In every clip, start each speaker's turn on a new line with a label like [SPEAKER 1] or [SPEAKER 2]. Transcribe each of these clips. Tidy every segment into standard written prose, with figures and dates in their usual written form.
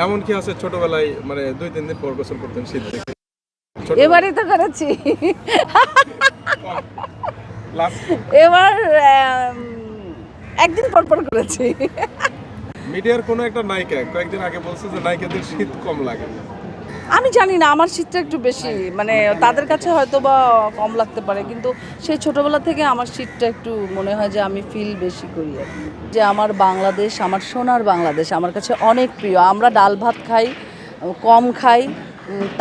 [SPEAKER 1] এমন কি আছে ছোটবেলায় মানে 2-3 দিন পর গোসল করতেন শীত থেকে?
[SPEAKER 2] এবারে তো করেছি।
[SPEAKER 1] লাস্ট
[SPEAKER 2] এবার একদিন পর পর করেছি।
[SPEAKER 1] মিডিয়ার কোনো একটা নায়িকা কয়েকদিন আগে বলছে যে নায়িকাদের শীত কম লাগে।
[SPEAKER 2] আমি জানি না, আমার শীতটা একটু বেশি, মানে তাদের কাছে হয়তো বা কম লাগতে পারে, কিন্তু সেই ছোটবেলা থেকে আমার শীতটা একটু মনে হয় যে আমি ফিল বেশি করি আর কি। যে আমার বাংলাদেশ, আমার সোনার বাংলাদেশ আমার কাছে অনেক প্রিয়। আমরা ডাল ভাত খাই, কম খাই,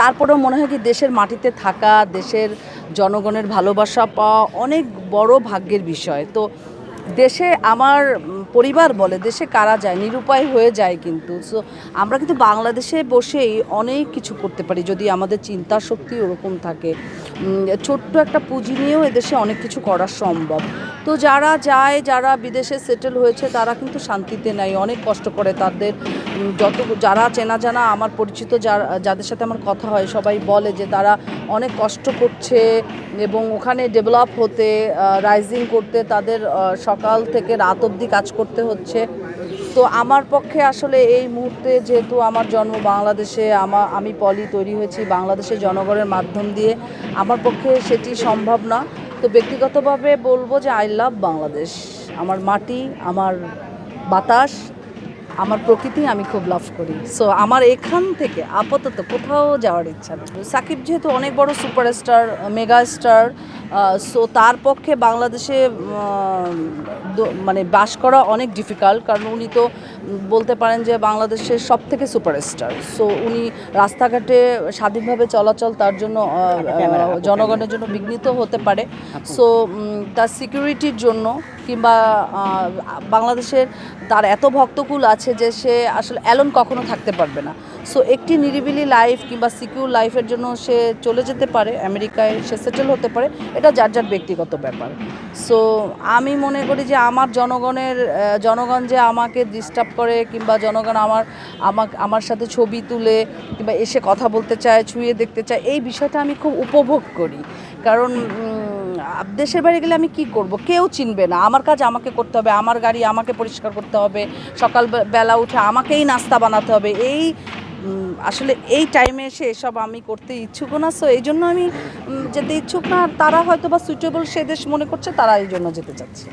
[SPEAKER 2] তারপরেও মনে হয় কি দেশের মাটিতে থাকা, দেশের জনগণের ভালোবাসা পাওয়া অনেক বড় ভাগ্যের বিষয়। তো দেশে আমার পরিবার বলে দেশে কারা যায়, নিরুপায় হয়ে যায়, কিন্তু সো আমরা কিন্তু বাংলাদেশে বসেই অনেক কিছু করতে পারি যদি আমাদের চিন্তা শক্তি ওরকম থাকে। ছোট্ট একটা পুঁজি নিয়েও এদেশে অনেক কিছু করা সম্ভব। তো যারা যায়, যারা বিদেশে সেটেল হয়েছে তারা কিন্তু শান্তিতে নাই, অনেক কষ্ট করে। তাদের যারা চেনা জানা আমার পরিচিত যাদের সাথে আমার কথা হয় সবাই বলে যে তারা অনেক কষ্ট করছে এবং ওখানে ডেভেলপ হতে, রাইজিং করতে তাদের সকাল থেকে রাত অবধি কাজ করতে হচ্ছে। তো আমার পক্ষে আসলে এই মুহূর্তে, যেহেতু আমার জন্ম বাংলাদেশে, আমি পলি তৈরি হয়েছি বাংলাদেশের জনগণের মাধ্যম দিয়ে, আমার পক্ষে সেটি সম্ভব না। তো ব্যক্তিগতভাবে বলবো যে আই লাভ বাংলাদেশ। আমার মাটি, আমার বাতাস, আমার প্রকৃতি আমি খুব লাভ করি। সো আমার এখান থেকে আপাতত কোথাও যাওয়ার ইচ্ছা নেই। সাকিব যেহেতু অনেক বড় সুপারস্টার, মেগা স্টার, সো তার পক্ষে বাংলাদেশে মানে বাস করা অনেক ডিফিকাল্ট, কারণ উনি তো বলতে পারেন যে বাংলাদেশের সব থেকে সুপারস্টার। সো উনি রাস্তাঘাটে স্বাধীনভাবে চলাচল তার জন্য জনগণের জন্য বিঘ্নিত হতে পারে। সো তার সিকিউরিটির জন্য কিংবা বাংলাদেশের তার এত ভক্তকুল আছে যে সে আসলে অ্যালোন কখনো থাকতে পারবে না। সো একটি নিরিবিলি লাইফ কিংবা সিকিউর লাইফের জন্য সে চলে যেতে পারে, আমেরিকায় সে সেটেল হতে পারে, এটা যার যার ব্যক্তিগত ব্যাপার। সো আমি মনে করি যে আমার জনগণ যে আমাকে ডিস্টার্ব করে কিংবা জনগণ আমার সাথে ছবি তুলে কিংবা এসে কথা বলতে চায়, ছুঁয়ে দেখতে চায়, এই বিষয়টা আমি খুব উপভোগ করি। কারণ দেশের বাইরে গেলে আমি কি করব, কেউ চিনবে না। আমার কাজ আমাকে করতে হবে, আমার গাড়ি আমাকে পরিষ্কার করতে হবে, সকালবেলা উঠে আমাকেই নাস্তা বানাতে হবে। আসলে এই টাইমে এসে এসব আমি করতে ইচ্ছুক না। সো এই জন্য আমি যেতে ইচ্ছুক না। তারা হয়তো বা সুইটেবল সে দেশ মনে করছে, তারা এই জন্য যেতে চাচ্ছে।